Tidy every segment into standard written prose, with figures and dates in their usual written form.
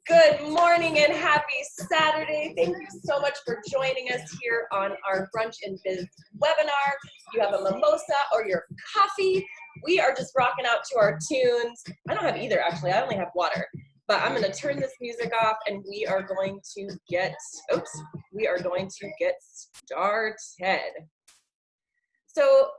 Good morning and happy Saturday. Thank you so much for joining us here on our Brunch and Biz webinar. You have a mimosa or your coffee. We are just rocking out to our tunes. I don't have either, actually. I only have water. But I'm going to turn this music off and we are going to get started. So,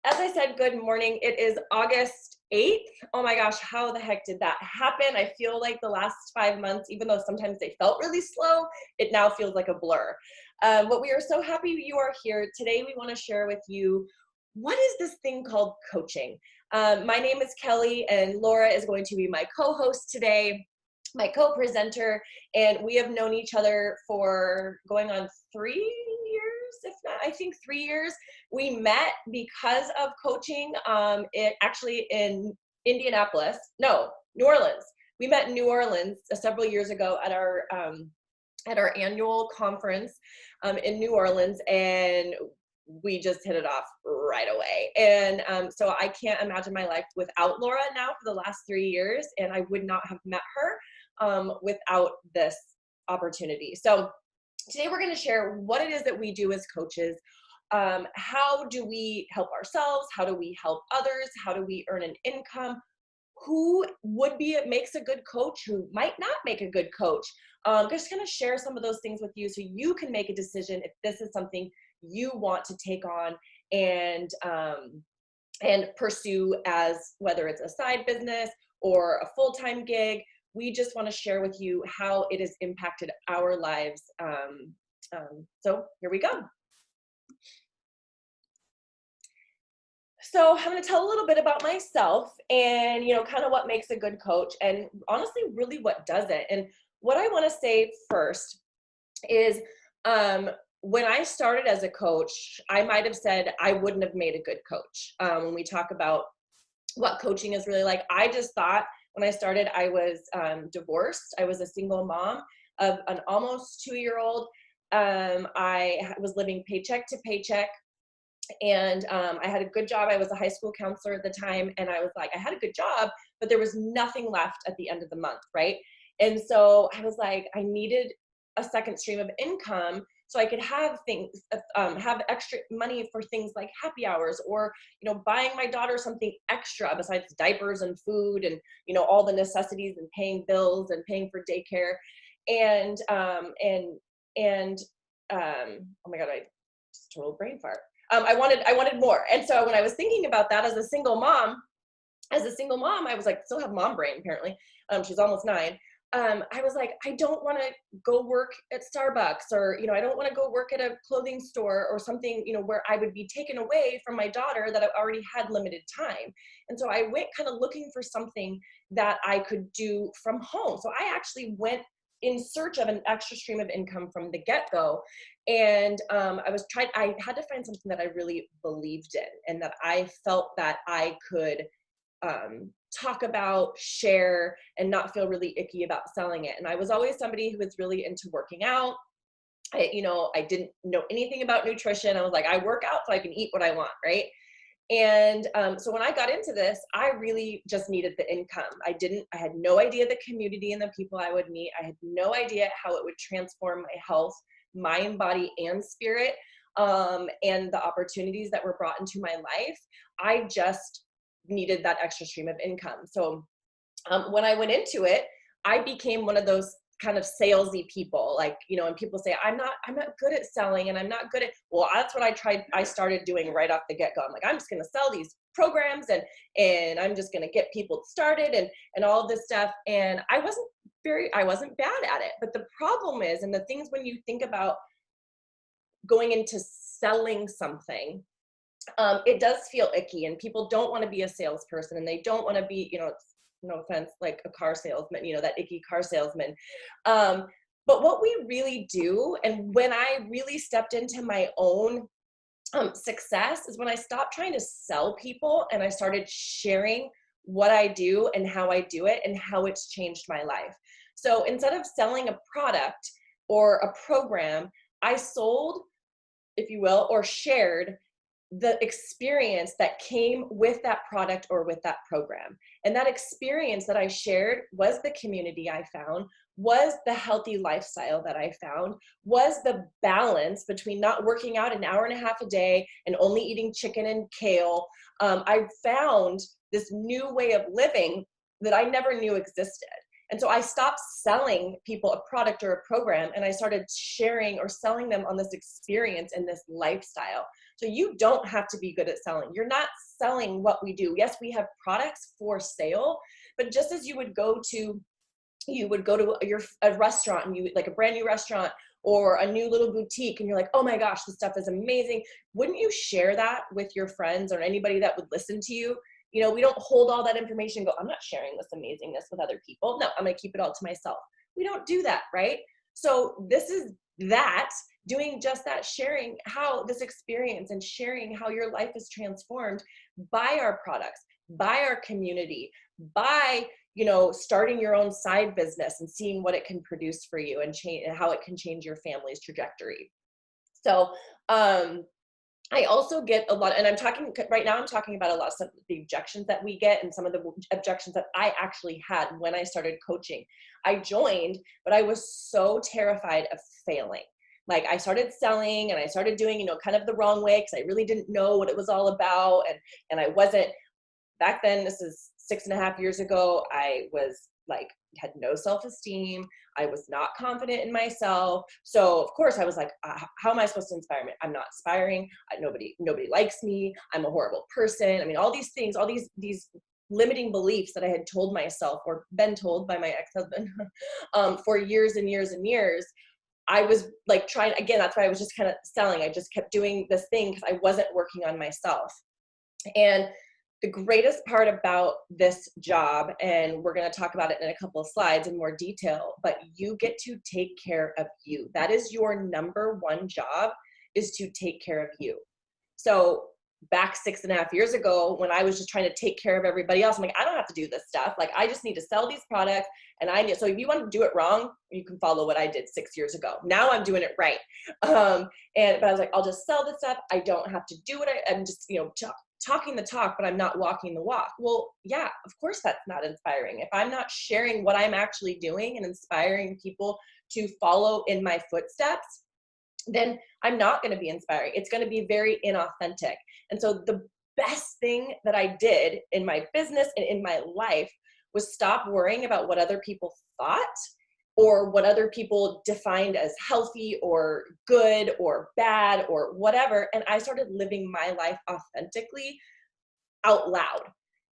as I said, good morning. It is August 8th. Oh my gosh, how the heck did that happen? I feel like the last 5 months, even though sometimes they felt really slow, it now feels like a blur. But we are so happy you are here. Today we want to share with you, what is this thing called coaching? My name is Kelly and Laura is going to be my co-host today, my co-presenter, and we have known each other for going on 3 years, if not, I think 3 years. We met because of coaching, actually in New Orleans. We met in New Orleans several years ago at our annual conference in New Orleans, and we just hit it off right away. And so I can't imagine my life without Laura now for the last 3 years, and I would not have met her without this opportunity. So today we're going to share what it is that we do as coaches. How do we help ourselves? How do we help others? How do we earn an income? Who makes a good coach? Who might not make a good coach? Just going to share some of those things with you so you can make a decision if this is something you want to take on and pursue, as whether it's a side business or a full-time gig. We just want to share with you how it has impacted our lives. So here we go. So I'm going to tell a little bit about myself and, kind of what makes a good coach and honestly, really what does it. And what I want to say first is when I started as a coach, I might have said I wouldn't have made a good coach. When we talk about what coaching is really like, I just thought when I started, I was divorced. I was a single mom of an almost 2-year-old. I was living paycheck to paycheck. And I had a good job. I was a high school counselor at the time. And I was like, I had a good job, but there was nothing left at the end of the month, right? And so I was like, I needed a second stream of income so I could have have extra money for things like happy hours or, buying my daughter something extra besides diapers and food and, all the necessities and paying bills and paying for daycare. And oh my God, I just total brain fart. I wanted more. And so when I was thinking about that as a single mom, I was like, still have mom brain apparently. She's almost 9. I was like, I don't want to go work at Starbucks or, I don't want to go work at a clothing store or something, where I would be taken away from my daughter that I already had limited time. And so I went kind of looking for something that I could do from home. So I actually went in search of an extra stream of income from the get-go. And I had to find something that I really believed in and that I felt that I could talk about, share, and not feel really icky about selling it. And I was always somebody who was really into working out. I didn't know anything about nutrition. I was like, I work out so I can eat what I want, right? And so when I got into this, I really just needed the income. I had no idea the community and the people I would meet. I had no idea how it would transform my health, mind, body, and spirit, and the opportunities that were brought into my life. I just needed that extra stream of income. So when I went into it, I became one of those kind of salesy people, like, and people say, I'm not good at selling and I'm not good at, well, that's what I started doing right off the get-go. I'm like, I'm just going to sell these programs and I'm just going to get people started and all this stuff. And I wasn't bad at it. But the problem is, and the things when you think about going into selling something, it does feel icky and people don't want to be a salesperson and they don't want to be, no offense, like a car salesman, that icky car salesman. But what we really do, and when I really stepped into my own success, is when I stopped trying to sell people and I started sharing what I do and how I do it and how it's changed my life. So instead of selling a product or a program, I sold, if you will, or shared the experience that came with that product or with that program. And that experience that I shared was the community I found, was the healthy lifestyle that I found, was the balance between not working out an hour and a half a day and only eating chicken and kale. I found this new way of living that I never knew existed. And so I stopped selling people a product or a program, and I started sharing or selling them on this experience and this lifestyle. So you don't have to be good at selling. You're not selling what we do. Yes, we have products for sale, but just as you would go to a restaurant, and you like a brand new restaurant or a new little boutique, and you're like, oh my gosh, this stuff is amazing. Wouldn't you share that with your friends or anybody that would listen to you? You know, we don't hold all that information and go, I'm not sharing this amazingness with other people. No, I'm going to keep it all to myself. We don't do that, right? So this is that, doing just that, sharing how this experience and sharing how your life is transformed by our products, by our community, by, you know, starting your own side business and seeing what it can produce for you and change, how it can change your family's trajectory. So, I also get a lot, and I'm talking about a lot of some of the objections that we get and some of the objections that I actually had when I started coaching. I joined, but I was so terrified of failing. Like, I started selling and I started doing, you know, kind of the wrong way because I really didn't know what it was all about. And I wasn't, back then, this is 6.5 years ago, I was like, had no self-esteem. I was not confident in myself. So of course I was like, how am I supposed to inspire me? I'm not inspiring. Nobody likes me. I'm a horrible person. I mean, all these things, all these limiting beliefs that I had told myself or been told by my ex-husband for years and years and years. I was like trying, again, that's why I was just kind of selling. I just kept doing this thing because I wasn't working on myself. And the greatest part about this job, and we're going to talk about it in a couple of slides in more detail, but you get to take care of you. That is your number one job, is to take care of you. So back 6.5 years ago, when I was just trying to take care of everybody else, I'm like, I don't have to do this stuff. Like, I just need to sell these products. So if you want to do it wrong, you can follow what I did 6 years ago. Now I'm doing it right. But I was like, I'll just sell this stuff. I don't have to do it. I'm just, you know, talking the talk, but I'm not walking the walk. Well, yeah, of course that's not inspiring. If I'm not sharing what I'm actually doing and inspiring people to follow in my footsteps, then I'm not going to be inspiring. It's going to be very inauthentic. And so the best thing that I did in my business and in my life was stop worrying about what other people thought or what other people defined as healthy or good or bad or whatever. And I started living my life authentically out loud.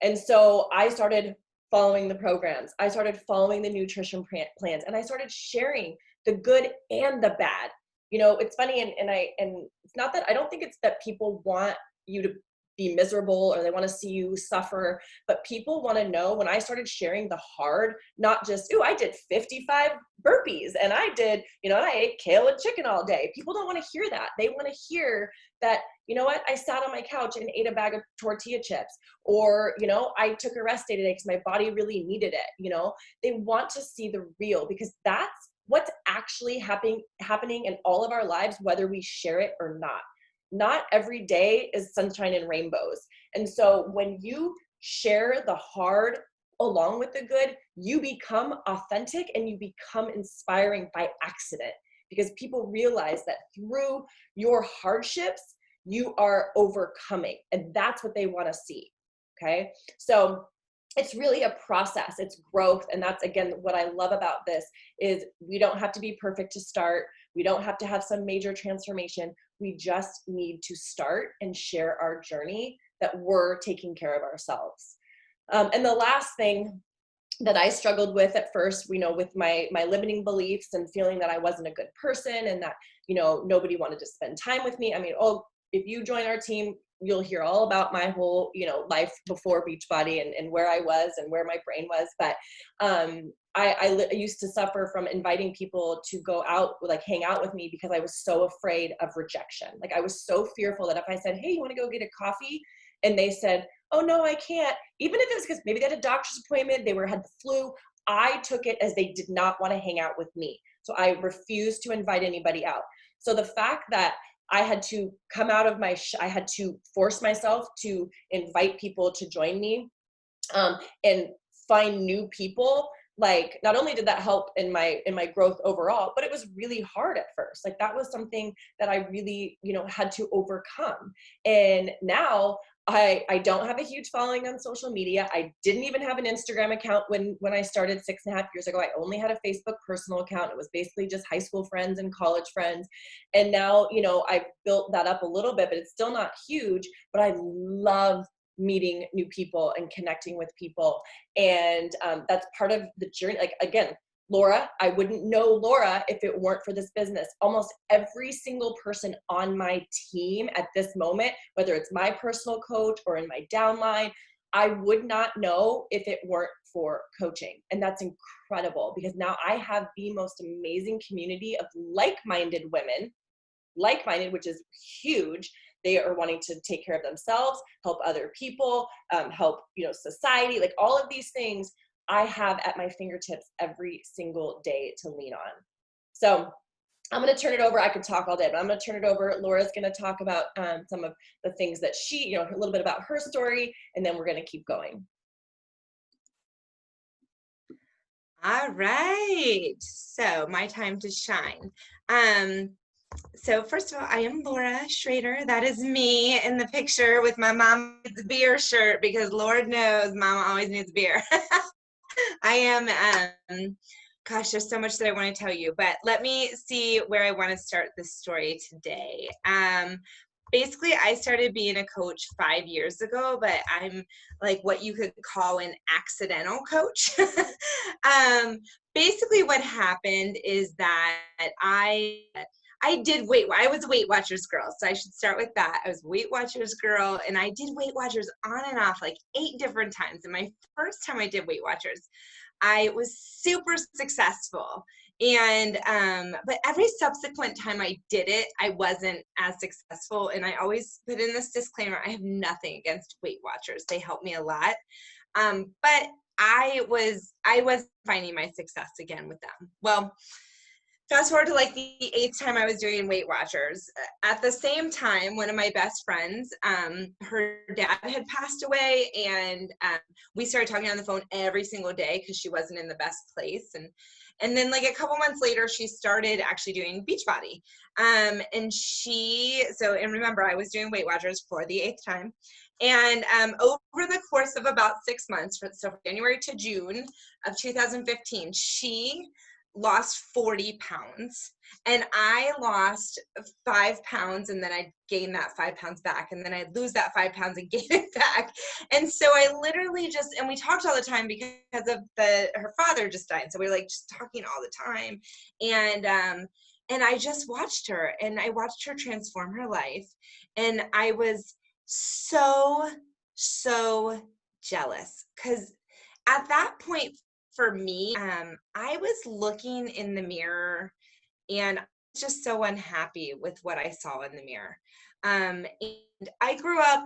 And so I started following the programs. I started following the nutrition plans, and I started sharing the good and the bad. You know, it's funny, and it's not that, I don't think it's that people want you to be miserable or they want to see you suffer, but people want to know. When I started sharing the hard, not just, I did 55 burpees and I did, and I ate kale and chicken all day. People don't want to hear that. They want to hear that, you know what, I sat on my couch and ate a bag of tortilla chips, or, I took a rest day today because my body really needed it. They want to see the real, because that's what's actually happening in all of our lives, whether we share it or not. Not every day is sunshine and rainbows. And so when you share the hard along with the good, you become authentic and you become inspiring by accident, because people realize that through your hardships, you are overcoming, and that's what they want to see. Okay. So it's really a process. It's growth. And that's, again, what I love about this is we don't have to be perfect to start. We don't have to have some major transformation. We just need to start and share our journey, that we're taking care of ourselves. And the last thing that I struggled with at first, with my limiting beliefs and feeling that I wasn't a good person and that, nobody wanted to spend time with me. I mean, if you join our team, you'll hear all about my whole, life before Beachbody and where I was and where my brain was. But I used to suffer from inviting people to go out, like hang out with me, because I was so afraid of rejection. Like, I was so fearful that if I said, hey, you want to go get a coffee? And they said, oh no, I can't. Even if it's because maybe they had a doctor's appointment, they had the flu, I took it as they did not want to hang out with me. So I refused to invite anybody out. So the fact that I had to come out of I had to force myself to invite people to join me, and find new people. Like, not only did that help in my growth overall, but it was really hard at first. Like, that was something that I really, had to overcome. And now I don't have a huge following on social media. I didn't even have an Instagram account when I started 6.5 years ago. I only had a Facebook personal account. It was basically just high school friends and college friends. And now, I've built that up a little bit, but it's still not huge. But I love meeting new people and connecting with people. And that's part of the journey. Like, again, Laura, I wouldn't know Laura if it weren't for this business. Almost every single person on my team at this moment, whether it's my personal coach or in my downline, I would not know if it weren't for coaching. And that's incredible, because now I have the most amazing community of like-minded women, which is huge. They are wanting to take care of themselves, help other people, help, society, like all of these things I have at my fingertips every single day to lean on. So I'm going to turn it over. I could talk all day, but I'm going to turn it over. Laura's going to talk about some of the things that she, a little bit about her story, and then we're going to keep going. All right. So my time to shine. So first of all, I am Laura Schrader. That is me in the picture with my Mama Needs Beer shirt, because Lord knows Mama always needs beer. I am, gosh, there's so much that I want to tell you, but let me see where I want to start this story today. Basically, I started being a coach 5 years ago, but I'm like what you could call an accidental coach. Basically, what happened is that I was a Weight Watchers girl, so I should start with that. I was a Weight Watchers girl, and I did Weight Watchers on and off like 8 different times. And my first time I did Weight Watchers, I was super successful. And but every subsequent time I did it, I wasn't as successful. And I always put in this disclaimer: I have nothing against Weight Watchers; they help me a lot. But I was finding my success again with them. Well, fast forward to like the 8th time I was doing Weight Watchers. At the same time, one of my best friends, her dad had passed away, and we started talking on the phone every single day because she wasn't in the best place. And then like a couple months later, she started actually doing Beachbody. And remember, I was doing Weight Watchers for the 8th time. And over the course of about 6 months, so from January to June of 2015, she lost 40 pounds, and I lost 5 pounds, and then I'd gain that 5 pounds back, and then I'd lose that 5 pounds and gain it back. And so I literally and we talked all the time because of her father just died. So we were like just talking all the time. And I just watched her, and I watched her transform her life. And I was so jealous, because at that point, for me, I was looking in the mirror, and I was just so unhappy with what I saw in the mirror. And I grew up,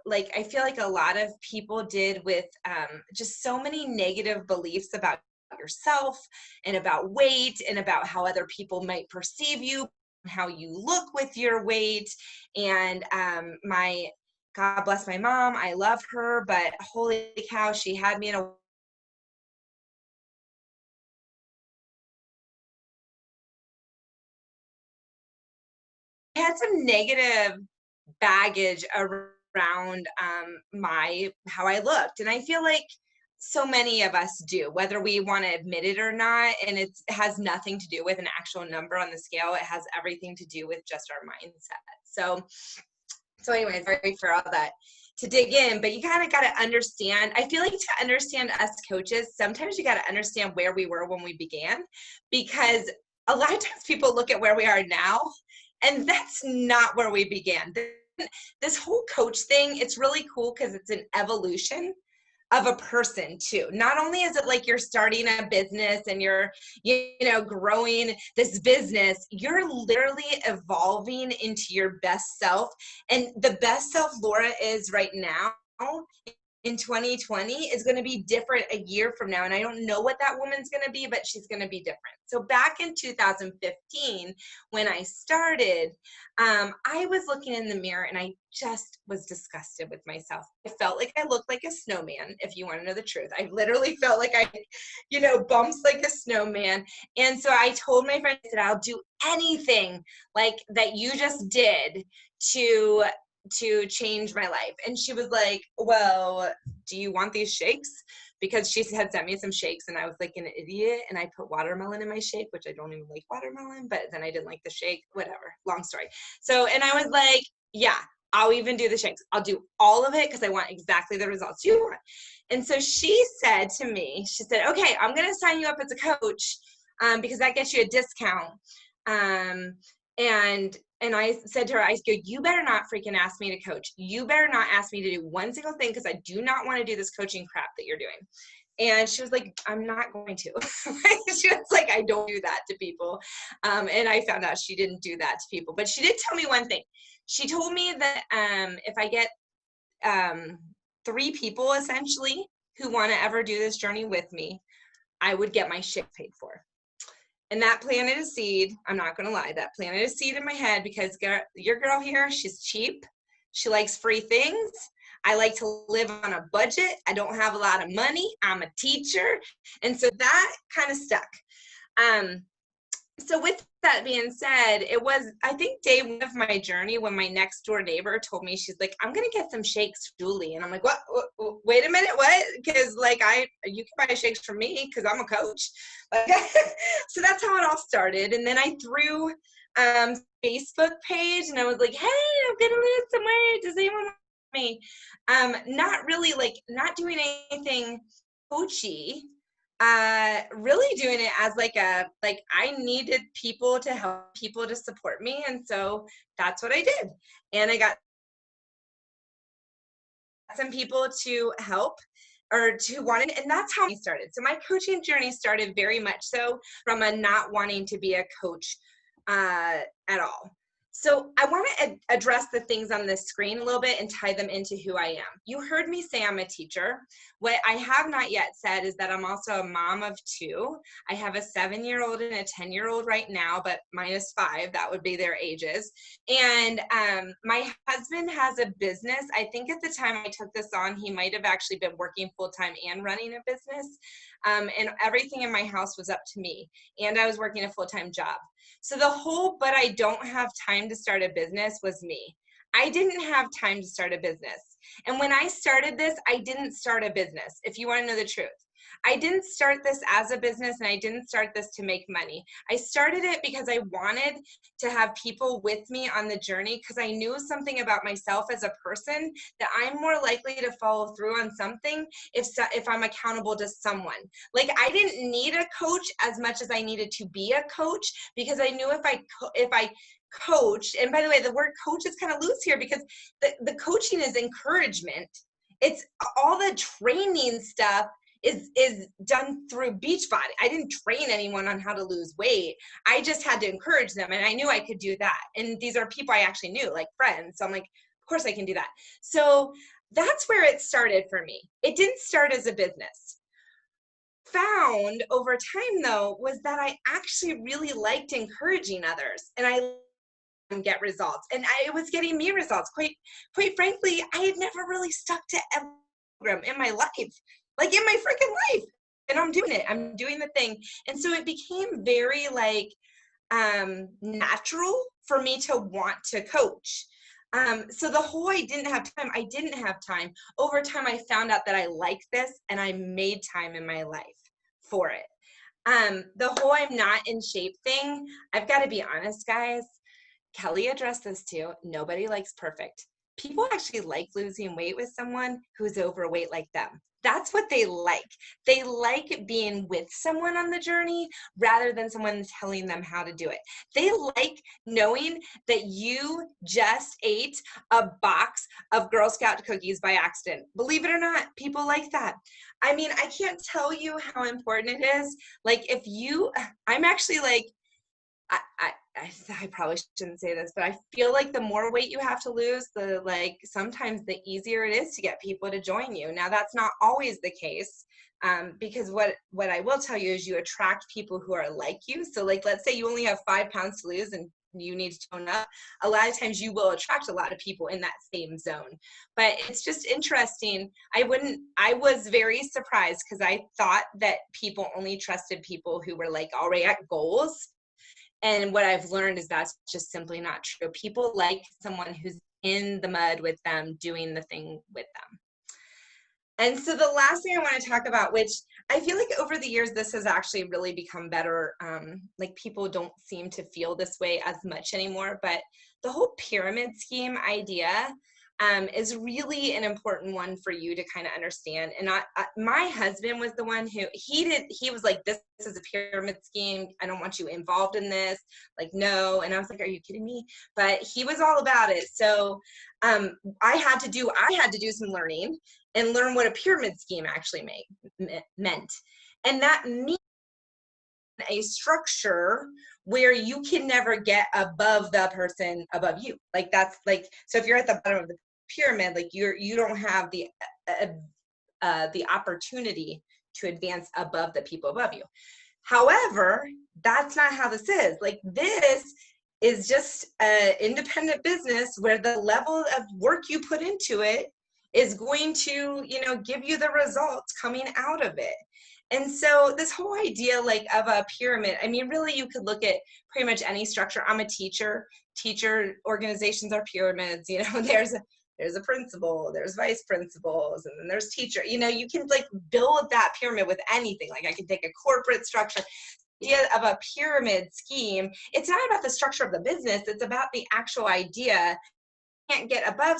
like I feel like a lot of people did, with just so many negative beliefs about yourself and about weight and about how other people might perceive you, how you look with your weight. And God bless my mom, I love her, but holy cow, she had me in a had some negative baggage around how I looked. And I feel like so many of us do, whether we want to admit it or not. And it has nothing to do with an actual number on the scale. It has everything to do with just our mindset. So anyway, sorry for all that to dig in, but you kind of got to understand. I feel like to understand us coaches, sometimes you got to understand where we were when we began, because a lot of times people look at where we are now, and that's not where we began. This whole coach thing, it's really cool because it's an evolution of a person too. Not only is it like you're starting a business and you're, growing this business, you're literally evolving into your best self. And the best self Laura is right now in 2020 is going to be different a year from now. And I don't know what that woman's going to be, but she's going to be different. So back in 2015, when I started, I was looking in the mirror and I just was disgusted with myself. I felt like I looked like a snowman, if you want to know the truth. I literally felt like I, bumps like a snowman. And so I told my friend, I said, I'll do anything like that you just did to change my life. And she was like, well, do you want these shakes? Because she had sent me some shakes and I was like an idiot and I put watermelon in my shake, which I don't even like watermelon, but then I didn't like the shake, whatever, long story. So, and I was like, yeah, I'll even do the shakes. I'll do all of it because I want exactly the results you want. And so she said to me, she said, okay, I'm going to sign you up as a coach because that gets you a discount. And I said to her, I go, you better not freaking ask me to coach. You better not ask me to do one single thing because I do not want to do this coaching crap that you're doing. And she was like, I'm not going to. She was like, I don't do that to people. And I found out she didn't do that to people. But she did tell me one thing. She told me that if I get 3 people essentially who want to ever do this journey with me, I would get my shit paid for. And that planted a seed. I'm not going to lie. That planted a seed in my head because your girl here, she's cheap. She likes free things. I like to live on a budget. I don't have a lot of money. I'm a teacher. And so that kind of stuck. So with that being said, it was, I think, day one of my journey when my next door neighbor told me, she's like, I'm going to get some shakes, Julie. And I'm like, what? Wait a minute, what? Because you can buy shakes from me because I'm a coach. So that's how it all started. And then I threw Facebook page and I was like, hey, I'm going to lose some weight. Does anyone want me? Not really not doing anything coachy. Really doing it as I needed people to help, people to support me. And so that's what I did. And I got some people to help or to want it. And that's how I started. So my coaching journey started very much so from a not wanting to be a coach at all. So I want to address the things on this screen a little bit and tie them into who I am. You heard me say I'm a teacher. What I have not yet said is that I'm also a mom of 2. I have a 7-year-old and a 10-year-old right now, but minus 5, that would be their ages. And my husband has a business. I think at the time I took this on, he might have actually been working full-time and running a business. And everything in my house was up to me. And I was working a full-time job. So the whole, but I don't have time to start a business was me. I didn't have time to start a business. And when I started this, I didn't start a business, if you want to know the truth. I didn't start this as a business and I didn't start this to make money. I started it because I wanted to have people with me on the journey because I knew something about myself as a person that I'm more likely to follow through on something if I'm accountable to someone. I didn't need a coach as much as I needed to be a coach because I knew if I coach, and by the way, the word coach is kind of loose here because the coaching is encouragement. It's all the training stuff is done through Beachbody. I didn't train anyone on how to lose weight. I just had to encourage them and I knew I could do that. And these are people I actually knew, like friends. So I'm like, of course I can do that. So that's where it started for me. It didn't start as a business. Found over time though, was that I actually really liked encouraging others and I get results. And it was getting me results. Quite frankly, I had never really stuck to a program in my life. In my freaking life. And I'm doing it. I'm doing the thing. And so it became very natural for me to want to coach. So the whole I didn't have time. Over time, I found out that I liked this and I made time in my life for it. The whole I'm not in shape thing, I've got to be honest, guys. Kelly addressed this too. Nobody likes perfect. People actually like losing weight with someone who's overweight like them. That's what they like. They like being with someone on the journey rather than someone telling them how to do it. They like knowing that you just ate a box of Girl Scout cookies by accident. Believe it or not, people like that. I mean, I can't tell you how important it is. I'm actually I probably shouldn't say this, but I feel like the more weight you have to lose, sometimes the easier it is to get people to join you. Now, that's not always the case, because what I will tell you is you attract people who are like you. So like, let's say you only have 5 pounds to lose and you need to tone up. A lot of times you will attract a lot of people in that same zone. But it's just interesting. I was very surprised because I thought that people only trusted people who were like already at goals. And what I've learned is that's just simply not true. People like someone who's in the mud with them, doing the thing with them. And so the last thing I want to talk about, which I feel like over the years, this has actually really become better. Like people don't seem to feel this way as much anymore, but the whole pyramid scheme idea is really an important one for you to kind of understand. And my husband was the one who, he was like, this is a pyramid scheme. I don't want you involved in this. Like, no. And I was like, are you kidding me? But he was all about it. So I had to do some learning and learn what a pyramid scheme actually meant. And that means a structure where you can never get above the person above you. Like that's like, so if you're at the bottom of the pyramid, like you don't have the opportunity to advance above the people above you. However, that's not how this is. Like this is just an independent business where the level of work you put into it is going to, give you the results coming out of it. And so this whole idea like of a pyramid, I mean, really you could look at pretty much any structure. I'm a teacher organizations are pyramids, there's a principal, there's vice principals, and then there's teacher, you can like build that pyramid with anything. Like I can take a corporate structure. The idea of a pyramid scheme, it's not about the structure of the business, it's about the actual idea. You can't get above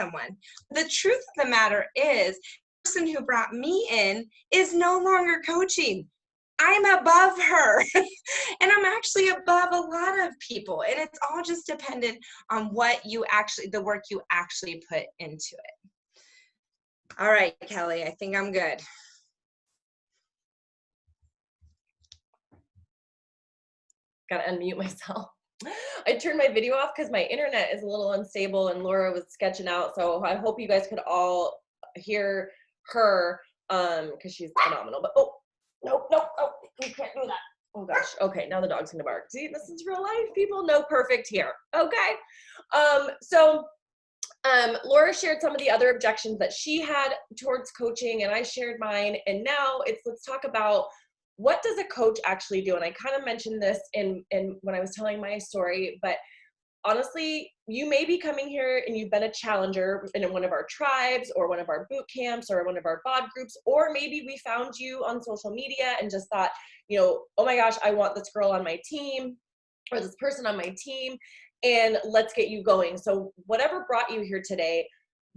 someone. The truth of the matter is, the person who brought me in is no longer coaching. I'm above her. And I'm actually above a lot of people. And it's all just dependent on the work you actually put into it. All right, Kelly, I think I'm good. Gotta unmute myself. I turned my video off because my internet is a little unstable and Laura was sketching out. So I hope you guys could all hear her because she's phenomenal. But nope, we can't do that. Oh gosh. Okay, now the dog's gonna bark. See, this is real life, people. No perfect here. Okay. Laura shared some of the other objections that she had towards coaching, and I shared mine. And now let's talk about what does a coach actually do? And I kind of mentioned this in when I was telling my story, but honestly, you may be coming here and you've been a challenger in one of our tribes or one of our boot camps or one of our bod groups, or maybe we found you on social media and just thought, oh my gosh, I want this girl on my team or this person on my team, and let's get you going. So whatever brought you here today,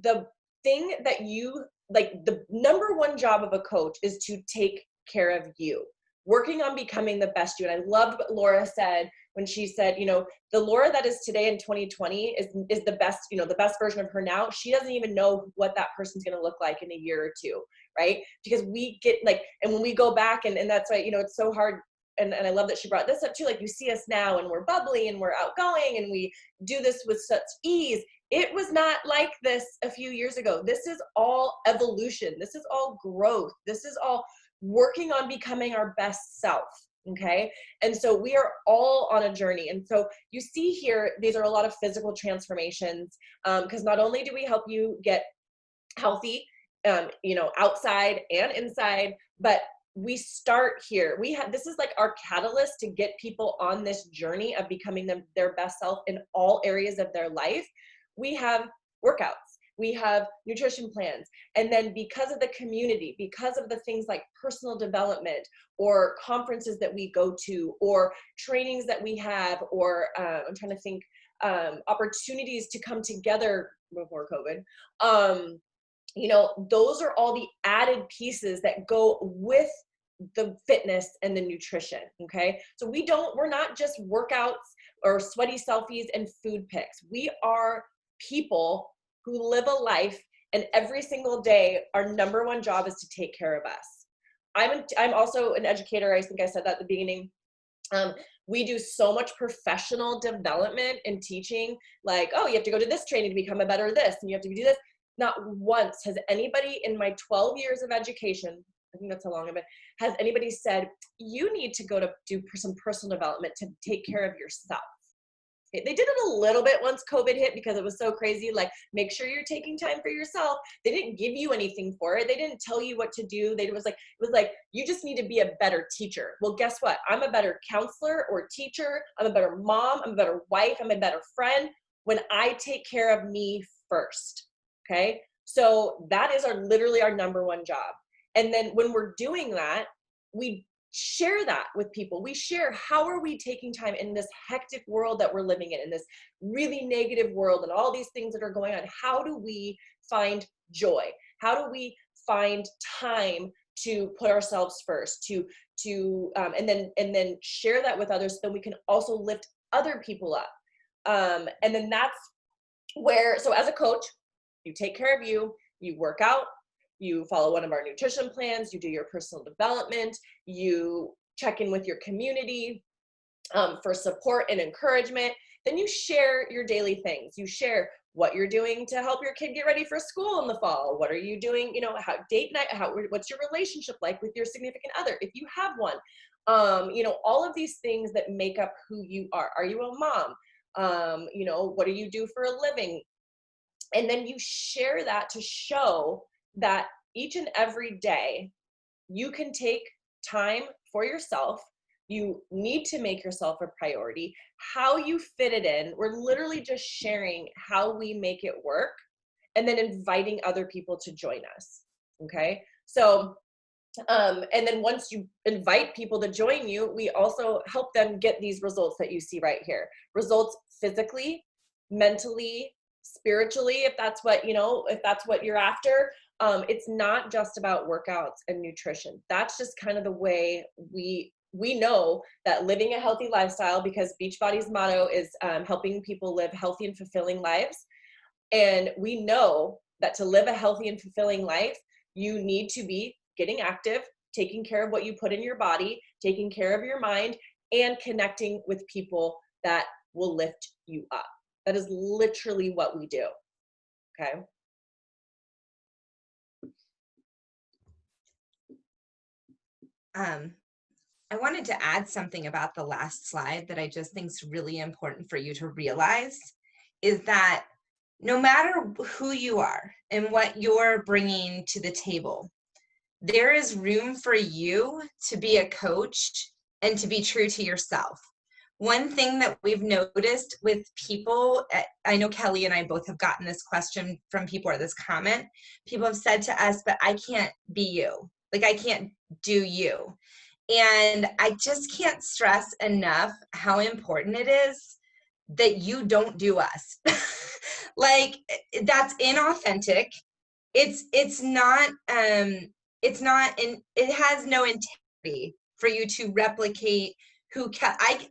the thing that the number one job of a coach is to take care of you, working on becoming the best you. And I loved what Laura said when she said, the Laura that is today in 2020 is the best, the best version of her now. She doesn't even know what that person's going to look like in a year or two, right? Because we get and when we go back and that's why, it's so hard. And I love that she brought this up too. Like you see us now and we're bubbly and we're outgoing and we do this with such ease. It was not like this a few years ago. This is all evolution. This is all growth. This is all working on becoming our best self. Okay. And so we are all on a journey. And so you see here, these are a lot of physical transformations, because not only do we help you get healthy, outside and inside, but we start here. This is like our catalyst to get people on this journey of becoming their best self in all areas of their life. We have workouts. We have nutrition plans. And then because of the community, because of the things like personal development or conferences that we go to or trainings that we have, or I'm trying to think, opportunities to come together before COVID. Those are all the added pieces that go with the fitness and the nutrition. Okay. So we're not just workouts or sweaty selfies and food pics. We are people who live a life, and every single day, our number one job is to take care of us. I'm also an educator. I think I said that at the beginning. We do so much professional development and teaching, like, oh, you have to go to this training to become a better this, and you have to do this. Not once has anybody in my 12 years of education, I think that's how long I've been, has anybody said, you need to go to do some personal development to take care of yourself. They did it a little bit once COVID hit because it was so crazy. Like, make sure you're taking time for yourself. They didn't give you anything for it. They didn't tell you what to do. It was like, you just need to be a better teacher. Well, guess what? I'm a better counselor or teacher. I'm a better mom. I'm a better wife. I'm a better friend when I take care of me first. Okay. So that is literally our number one job. And then when we're doing that, we share that with people. We share, how are we taking time in this hectic world that we're living in this really negative world and all these things that are going on? How do we find joy? How do we find time to put ourselves first, and then share that with others so that we can also lift other people up. And then that's where, so as a coach, you take care of you, you work out, you follow one of our nutrition plans, you do your personal development, you check in with your community for support and encouragement. Then you share your daily things. You share what you're doing to help your kid get ready for school in the fall. What are you doing? How date night, what's your relationship like with your significant other, if you have one? All of these things that make up who you are. Are you a mom? What do you do for a living? And then you share that to show that each and every day you can take time for yourself. You need to make yourself a priority. How you fit it in, we're literally just sharing how we make it work and then inviting other people to join us. Okay. So, and then once you invite people to join you, we also help them get these results that you see right here. Results physically, mentally, spiritually, if that's what you're after. It's not just about workouts and nutrition. That's just kind of the way we know that living a healthy lifestyle, because Beachbody's motto is helping people live healthy and fulfilling lives. And we know that to live a healthy and fulfilling life, you need to be getting active, taking care of what you put in your body, taking care of your mind, and connecting with people that will lift you up. That is literally what we do. Okay. I wanted to add something about the last slide that I just think is really important for you to realize, is that no matter who you are and what you're bringing to the table, there is room for you to be a coach and to be true to yourself. One thing that we've noticed with people, I know Kelly and I both have gotten this question from people, or this comment. People have said to us, but I can't be you. Like, I can't do you. And I just can't stress enough how important it is that you don't do us. Like, that's inauthentic. It's not, and it has no integrity for you to replicate who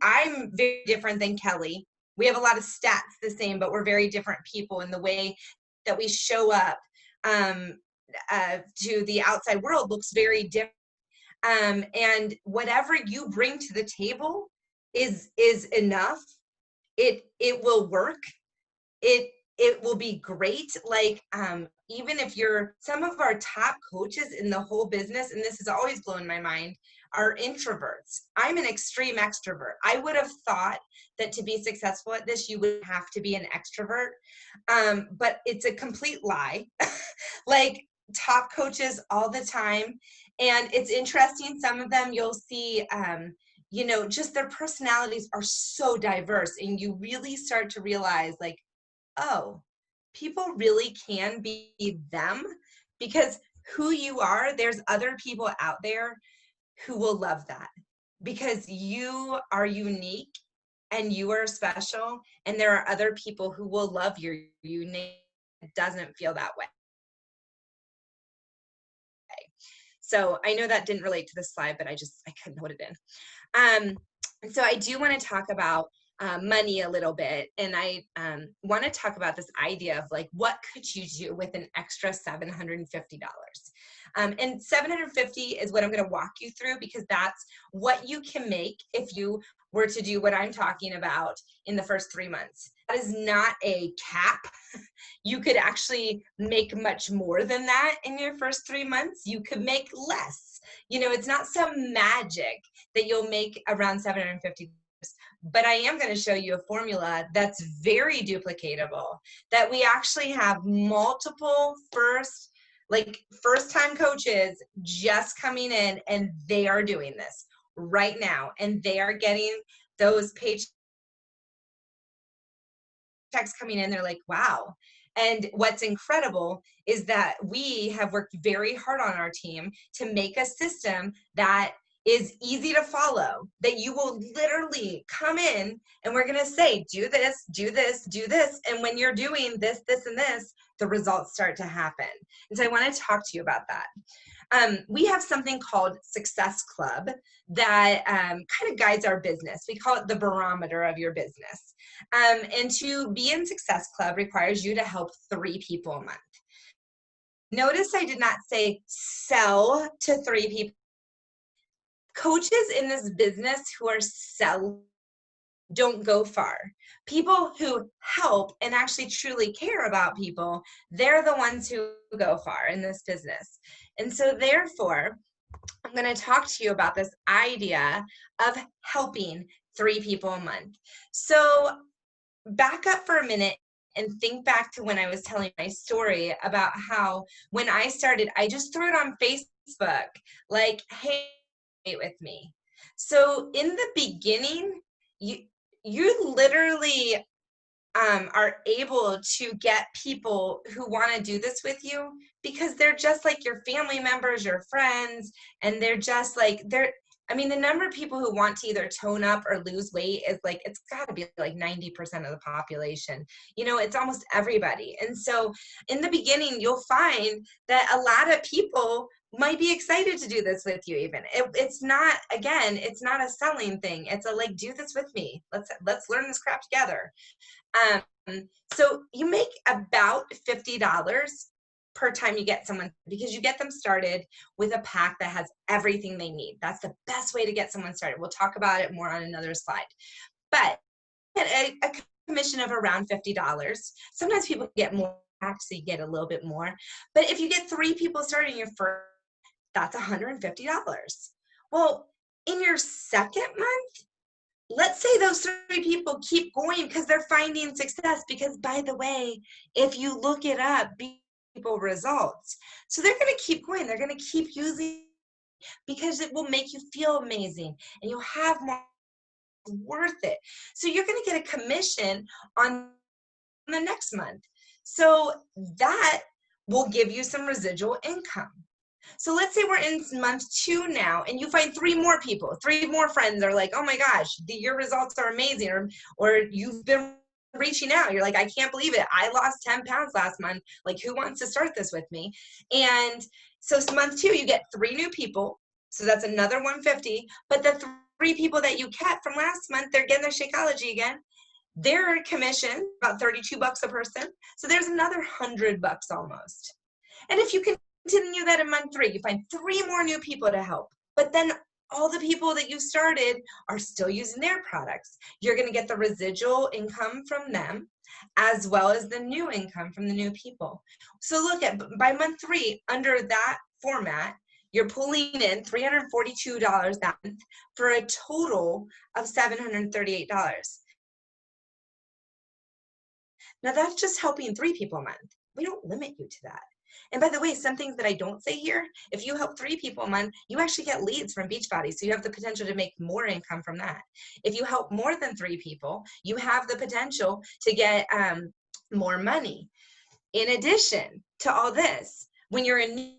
I'm very different than Kelly. We have a lot of stats the same, but we're very different people in the way that we show up to the outside world looks very different. And whatever you bring to the table is enough. It will work. It will be great. Like, even if some of our top coaches in the whole business, and this has always blown my mind, are introverts. I'm an extreme extrovert. I would have thought that to be successful at this, you would have to be an extrovert. But it's a complete lie. Like, top coaches all the time. And it's interesting. Some of them you'll see, just their personalities are so diverse, and you really start to realize, like, oh, people really can be them, because who you are, there's other people out there who will love that, because you are unique and you are special, and there are other people who will love your unique. It doesn't feel that way. So I know that didn't relate to this slide, but I couldn't put it in. And so I do want to talk about money a little bit. And I want to talk about this idea of, like, what could you do with an extra $750? And 750 is what I'm going to walk you through, because that's what you can make if you were to do what I'm talking about in the first 3 months. That is not a cap. You could actually make much more than that in your first 3 months. You could make less. You know, it's not some magic that you'll make around 750. But I am going to show you a formula that's very duplicatable, that we actually have multiple first-time coaches just coming in, and they are doing this right now, and they are getting those paychecks coming in. They're like, wow. And what's incredible is that we have worked very hard on our team to make a system that is easy to follow, that you will literally come in and we're going to say, do this, do this, do this. And when you're doing this, this, and this, the results start to happen. And so I want to talk to you about that. We have something called Success Club that kind of guides our business. We call it the barometer of your business. And to be in Success Club requires you to help 3 people a month. Notice I did not say sell to 3 people. Coaches in this business who are selling don't go far. People who help and actually truly care about people, they're the ones who go far in this business. And so therefore, I'm going to talk to you about this idea of helping 3 people a month. So back up for a minute and think back to when I was telling my story about how when I started, I just threw it on Facebook, like, hey, with me. So in the beginning, you literally are able to get people who want to do this with you because they're just like your family members, your friends, and they're just like, the number of people who want to either tone up or lose weight is like, it's got to be like 90% of the population. You know, it's almost everybody. And so in the beginning, you'll find that a lot of people might be excited to do this with you even. It's not a selling thing. It's a like, do this with me. Let's learn this crap together. So you make about $50 per time you get someone, because you get them started with a pack that has everything they need. That's the best way to get someone started. We'll talk about it more on another slide. But a commission of around $50. Sometimes people get more, actually get a little bit more. But if you get 3 people starting your first, that's $150. Well, in your second month, let's say those 3 people keep going because they're finding success. Because by the way, if you look it up, people results. So they're going to keep going. They're going to keep using, because it will make you feel amazing and you'll have more, worth it. So you're going to get a commission on the next month. So that will give you some residual income. So let's say we're in month 2 now, and you find 3 more people, 3 more friends are like, oh my gosh, your results are amazing. Or you've been reaching out. You're like, I can't believe it. I lost 10 pounds last month. Like, who wants to start this with me? And so month 2, you get 3 new people. So that's another 150. But the 3 people that you kept from last month, they're getting their Shakeology again. Their commission, about $32 a person. So there's another $100 almost. And if you continue that in month 3, you find 3 more new people to help. But then all the people that you started are still using their products. You're going to get the residual income from them, as well as the new income from the new people. So look at, by month 3, under that format, you're pulling in $342 that month for a total of $738. Now that's just helping 3 people a month. We don't limit you to that. And by the way, some things that I don't say here, if you help 3 people a month, you actually get leads from Beachbody. So you have the potential to make more income from that. If you help more than 3 people, you have the potential to get more money. In addition to all this, when you're in,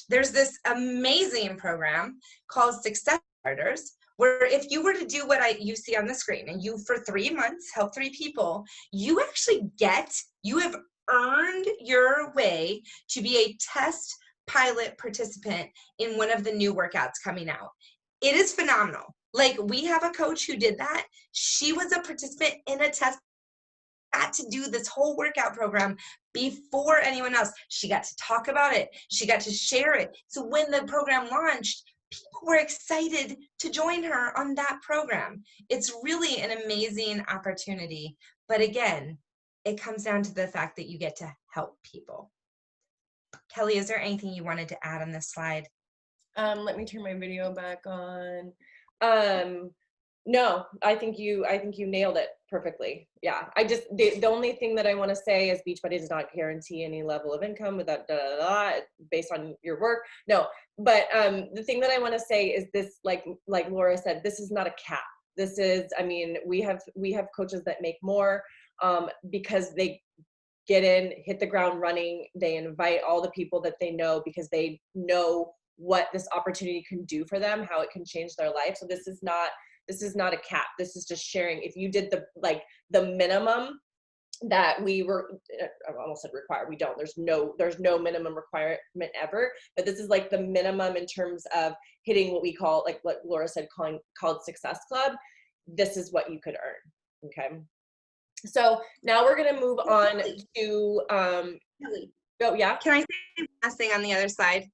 there's this amazing program called Success Starters, where if you were to do what you see on the screen, and you for 3 months help 3 people, you actually you have earned your way to be a test pilot participant in one of the new workouts coming out. It is phenomenal. Like, we have a coach who did that. She was a participant in a test got to do this whole workout program before anyone else. She got to talk about it. She got to share it. So when the program launched, people were excited to join her on that program. It's really an amazing opportunity. But again, it comes down to the fact that you get to help people. Kelly, is there anything you wanted to add on this slide? Let me turn my video back on. No, I think you nailed it perfectly. Yeah, I just, the only thing that I want to say is Beachbody does not guarantee any level of income without based on your work. No, but the thing that I want to say is this, like Laura said, this is not a cap. This is, I mean, we have coaches that make more because they get in, hit the ground running. They invite all the people that they know because they know what this opportunity can do for them, how it can change their life. So this is not a cap. This is just sharing. If you did the minimum that we were, I almost said require, we don't, there's no minimum requirement ever, but this is like the minimum in terms of hitting what we call, like what Laura said, called Success Club. This is what you could earn. Okay. So now we're going to move on to, oh yeah. Can I say one last thing on the other side?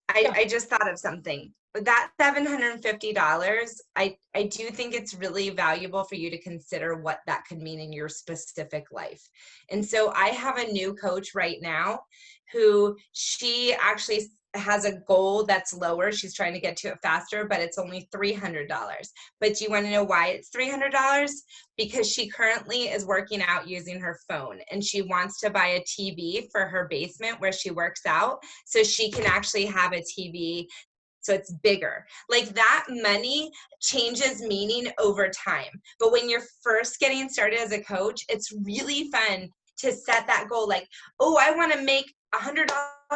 I just thought of something. That $750, I do think it's really valuable for you to consider what that could mean in your specific life. And so I have a new coach right now who she actually has a goal that's lower. She's trying to get to it faster, but it's only $300. But do you want to know why it's $300? Because she currently is working out using her phone, and she wants to buy a TV for her basement where she works out so she can actually have a TV so it's bigger. Like that money changes meaning over time. But when you're first getting started as a coach, it's really fun to set that goal. Like, oh, I want to make $100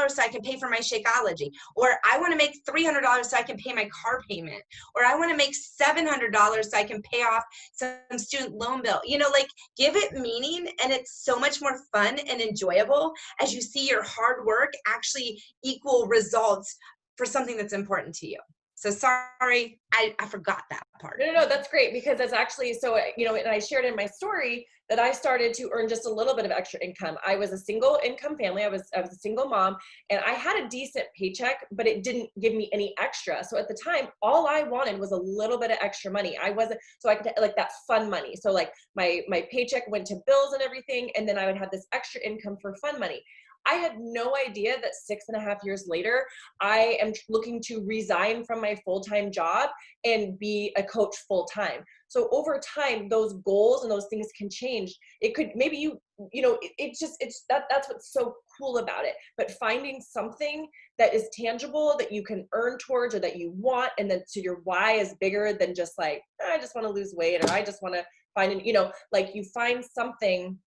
so I can pay for my Shakeology, or I want to make $300 so I can pay my car payment, or I want to make $700 so I can pay off some student loan bill. You know, like give it meaning, and it's so much more fun and enjoyable as you see your hard work actually equal results for something that's important to you. So sorry, I forgot that part. No, that's great, because that's actually, so, you know, and I shared in my story that I started to earn just a little bit of extra income. I was a single income family. I was a single mom, and I had a decent paycheck, but it didn't give me any extra. So at the time, all I wanted was a little bit of extra money. I wasn't, so I could, like, that fun money. So like my paycheck went to bills and everything, and then I would have this extra income for fun money. I had no idea that 6.5 years later, I am looking to resign from my full-time job and be a coach full-time. So over time, those goals and those things can change. It could, maybe you know, that's what's so cool about it. But finding something that is tangible that you can earn towards, or that you want, and then so your why is bigger than just like, I just want to lose weight, or I just want to find, you know, like you find something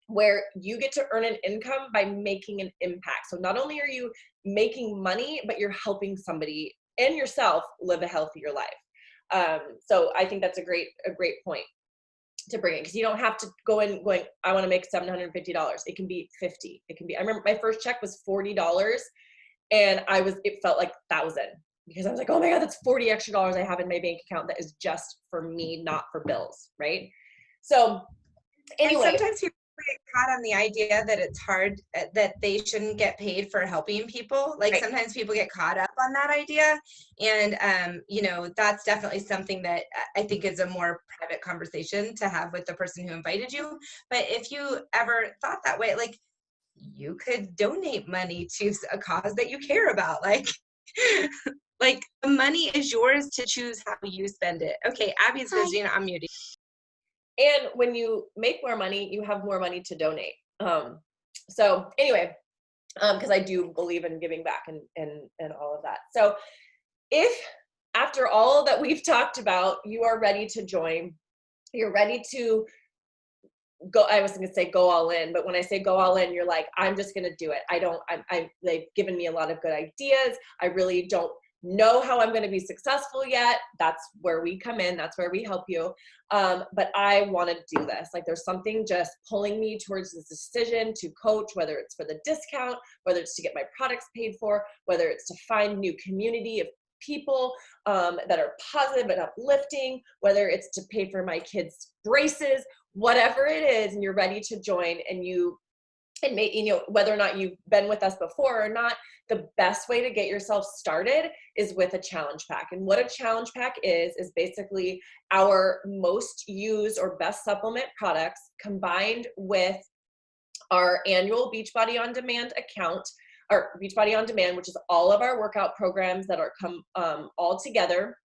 where you get to earn an income by making an impact. So not only are you making money, but you're helping somebody and yourself live a healthier life. So I think that's a great point to bring in, because you don't have to go in going, I want to make $750. It can be $50. It can be, I remember my first check was $40, and it felt like 1,000, because I was like, oh my God, that's 40 extra dollars I have in my bank account that is just for me, not for bills, right? So anyway. And sometimes people get caught on the idea that it's hard, that they shouldn't get paid for helping people. Like right. Sometimes people get caught up on that idea, and you know, that's definitely something that I think is a more private conversation to have with the person who invited you. But if you ever thought that way, like you could donate money to a cause that you care about, like like the money is yours to choose how you spend it. Okay, Abby's busy and I'm muting. And when you make more money, you have more money to donate. So anyway, because I do believe in giving back and all of that. So if after all that we've talked about, you are ready to join, you're ready to go, I was going to say go all in, but when I say go all in, you're like, I'm just going to do it. They've given me a lot of good ideas. I really don't know how I'm going to be successful yet. That's where we come in. That's where we help you. But I want to do this. Like there's something just pulling me towards this decision to coach, whether it's for the discount, whether it's to get my products paid for, whether it's to find new community of people that are positive and uplifting, whether it's to pay for my kids' braces, whatever it is, and you're ready to join, whether or not you've been with us before or not, the best way to get yourself started is with a challenge pack. And what a challenge pack is basically our most used or best supplement products combined with our annual Beachbody On Demand account, or Beachbody On Demand, which is all of our workout programs that are come all together.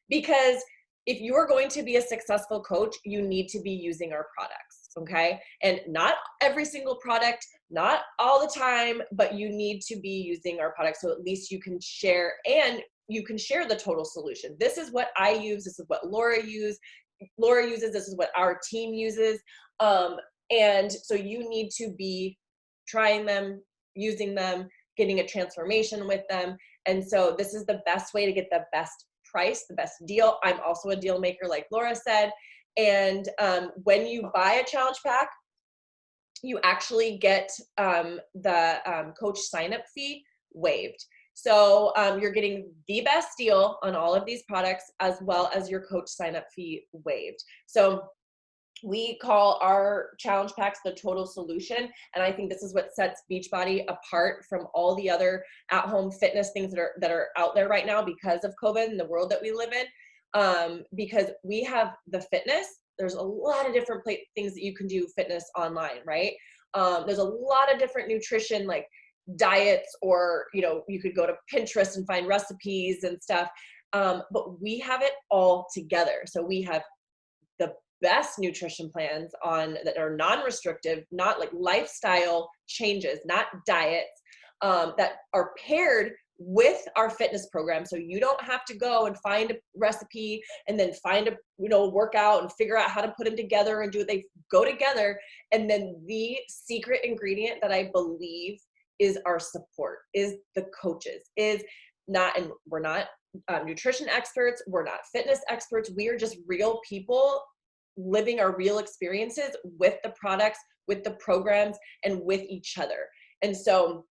Because if you are going to be a successful coach, you need to be using our products, okay? And not every single product, not all the time, but you need to be using our products so at least you can share, and you can share the total solution. This is what I use. This is what Laura uses. This is what our team uses. And so you need to be trying them, using them, getting a transformation with them. And so this is the best way to get the best price, the best deal. I'm also a deal maker, like Laura said. And when you buy a challenge pack, you actually get the coach sign-up fee waived. So you're getting the best deal on all of these products, as well as your coach sign-up fee waived. So we call our challenge packs the total solution. And I think this is what sets Beachbody apart from all the other at-home fitness things that are out there right now because of COVID and the world that we live in. Because we have the fitness. There's a lot of different things that you can do fitness online, right? There's a lot of different nutrition, like diets, or, you could go to Pinterest and find recipes and stuff. But we have it all together. So we have the best nutrition plans that are non-restrictive, not like lifestyle changes, not diets, that are paired with our fitness program. So you don't have to go and find a recipe and then find a workout and figure out how to put them together and do it. They go together. And then the secret ingredient that I believe is our support, is the coaches, and we're not nutrition experts. We're not fitness experts. We are just real people living our real experiences with the products, with the programs, and with each other. And so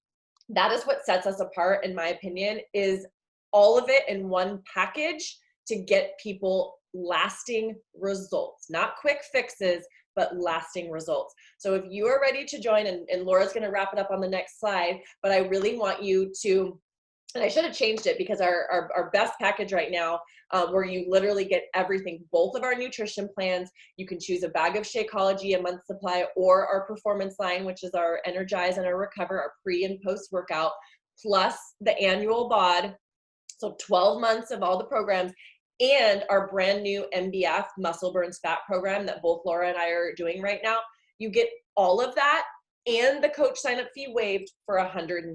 that is what sets us apart, in my opinion, is all of it in one package to get people lasting results, not quick fixes, but lasting results. So if you are ready to join, and Laura's going to wrap it up on the next slide, but I really want you to, and I should have changed it, because our best package right now, where you literally get everything, both of our nutrition plans, you can choose a bag of Shakeology, a month supply, or our performance line, which is our Energize and our Recover, our pre and post workout, plus the annual BOD. So 12 months of all the programs, and our brand new MBF, Muscle Burns Fat program, that both Laura and I are doing right now. You get all of that and the coach sign-up fee waived for $160.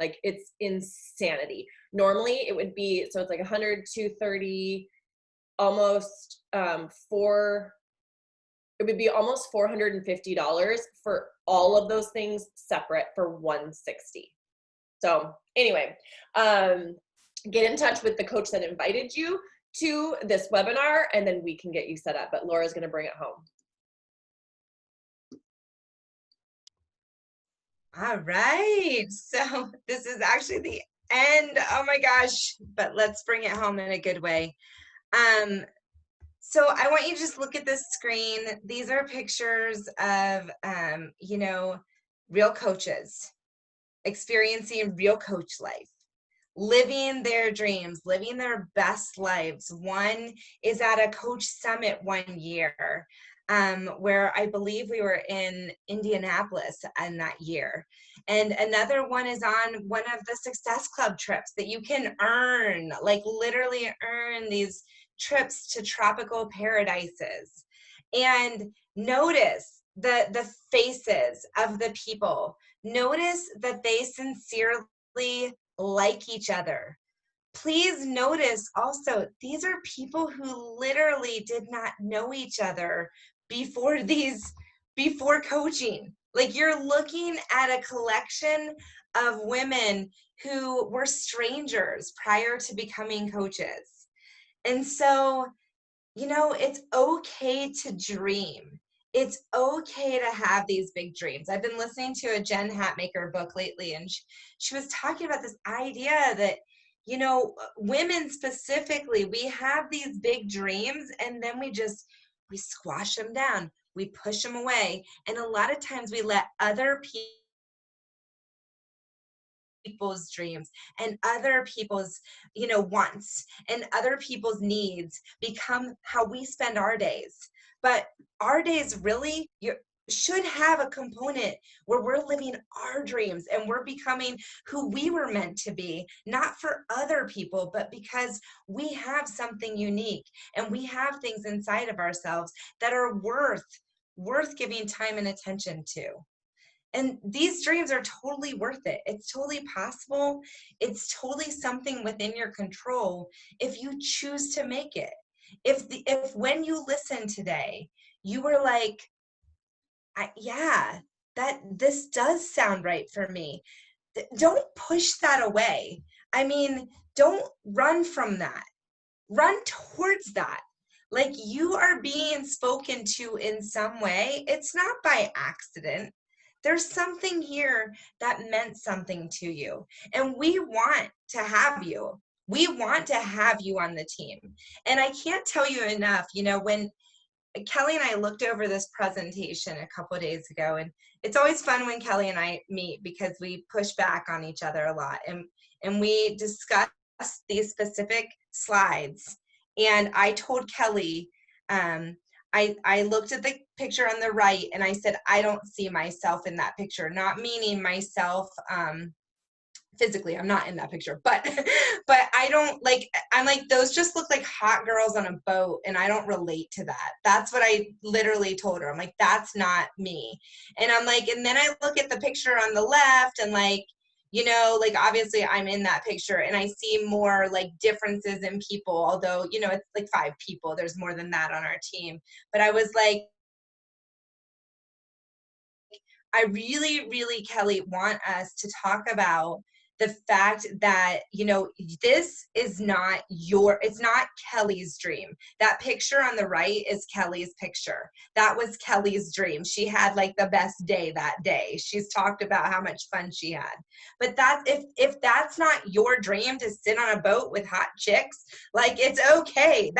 Like, it's insanity. Normally it would be, so it's like 100, 230, almost it would be almost $450 for all of those things separate for $160. So anyway, get in touch with the coach that invited you to this webinar, and then we can get you set up. But Laura's going to bring it home. All right. So this is actually the end. Oh my gosh. But let's bring it home in a good way. So I want you to just look at this screen. These are pictures of, real coaches experiencing real coach life, living their dreams, living their best lives. One is at a coach summit one year, where I believe we were in Indianapolis in that year. And another one is on one of the Success Club trips that you can earn, like literally earn these trips to tropical paradises. And notice the faces of the people. Notice that they sincerely like each other. Please notice also, these are people who literally did not know each other before coaching. Like, you're looking at a collection of women who were strangers prior to becoming coaches. And so, it's okay to dream. it's okay to have these big dreams. I've been listening to a Jen Hatmaker book lately, and she was talking about this idea that, women specifically, we have these big dreams and then we squash them down, we push them away. And a lot of times we let other people's dreams and other people's wants and other people's needs become how we spend our days. But our days really should have a component where we're living our dreams and we're becoming who we were meant to be, not for other people, but because we have something unique and we have things inside of ourselves that are worth giving time and attention to. And these dreams are totally worth it. It's totally possible. It's totally something within your control if you choose to make it. If when you listen today, you were like, yeah, this does sound right for me. Don't push that away. I mean, don't run from that. Run towards that. Like, you are being spoken to in some way. It's not by accident. There's something here that meant something to you. And we want to have you. We want to have you on the team. And I can't tell you enough, when Kelly and I looked over this presentation a couple of days ago, and it's always fun when Kelly and I meet because we push back on each other a lot. And we discuss these specific slides. And I told Kelly, I looked at the picture on the right and I said, I don't see myself in that picture, not meaning myself physically. I'm not in that picture, but I don't I'm like, those just look like hot girls on a boat and I don't relate to that. That's what I literally told her. I'm like, that's not me. And I'm like, and then I look at the picture on the left and obviously I'm in that picture and I see more differences in people, although, it's 5 people. There's more than that on our team. But I was like, I really, really, Kelly, want us to talk about the fact that, this is it's not Kelly's dream. That picture on the right is Kelly's picture. That was Kelly's dream. She had the best day that day. She's talked about how much fun she had. But if that's not your dream to sit on a boat with hot chicks, it's okay.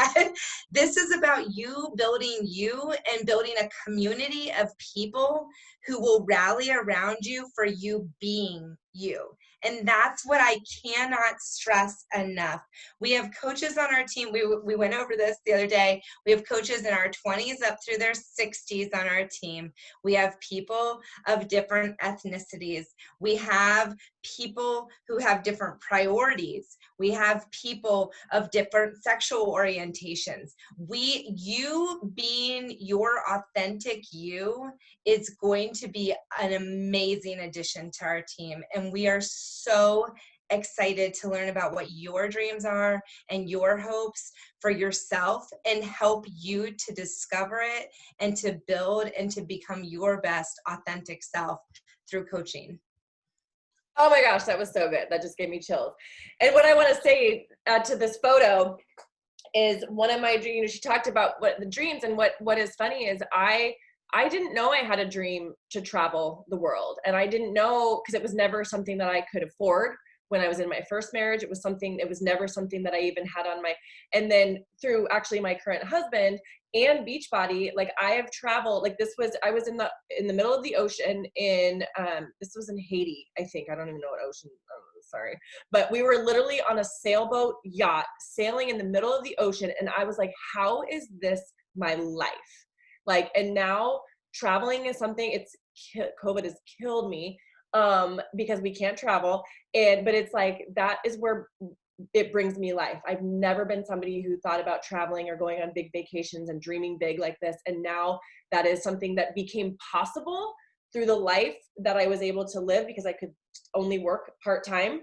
This is about you building you and building a community of people who will rally around you for you being you. And that's what I cannot stress enough. We have coaches on our team. We went over this the other day. We have coaches in our 20s up through their 60s on our team. We have people of different ethnicities. We have people who have different priorities. We have people of different sexual orientations. You being your authentic you is going to be an amazing addition to our team. And we are so excited to learn about what your dreams are and your hopes for yourself and help you to discover it and to build and to become your best authentic self through coaching. Oh my gosh, that was so good. That just gave me chills. And what I want to say to this photo is one of my dreams. She talked about what the dreams, and what is funny is I didn't know I had a dream to travel the world. And I didn't know, because it was never something that I could afford when I was in my first marriage. It was never something that I even had on and then through actually my current husband and Beachbody, I have traveled, I was in the middle of the ocean this was in Haiti, I think. I don't even know what ocean, sorry. But we were literally on a sailboat yacht sailing in the middle of the ocean. And I was like, how is this my life? And now traveling is something, COVID has killed me because we can't travel. But it's that is where it brings me life. I've never been somebody who thought about traveling or going on big vacations and dreaming big like this. And now that is something that became possible through the life that I was able to live because I could only work part-time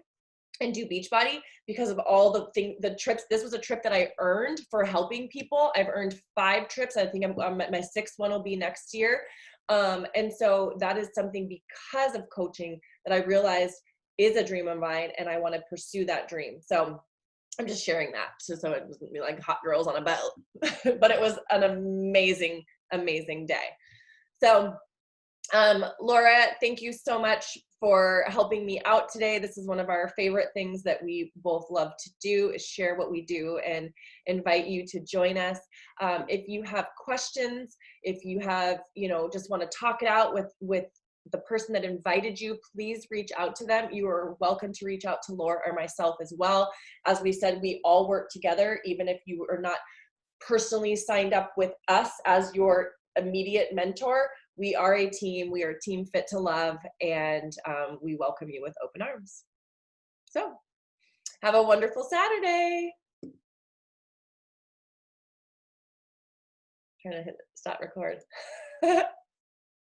and do Beachbody because of all the trips. This was a trip that I earned for helping people. I've earned 5 trips. I think I'm at my 6th one will be next year. And so that is something because of coaching that I realized is a dream of mine, and I want to pursue that dream. So I'm just sharing that so it wasn't like hot girls on a boat, but it was an amazing, amazing day. So Laura, thank you so much for helping me out today. This is one of our favorite things that we both love to do, is share what we do and invite you to join us. If you have questions, if you have, just want to talk it out with the person that invited you, please reach out to them. You are welcome to reach out to Laura or myself as well. As we said, we all work together, even if you are not personally signed up with us as your immediate mentor. We are a team. We are a team fit to love, and we welcome you with open arms. So have a wonderful Saturday. Trying to hit stop record.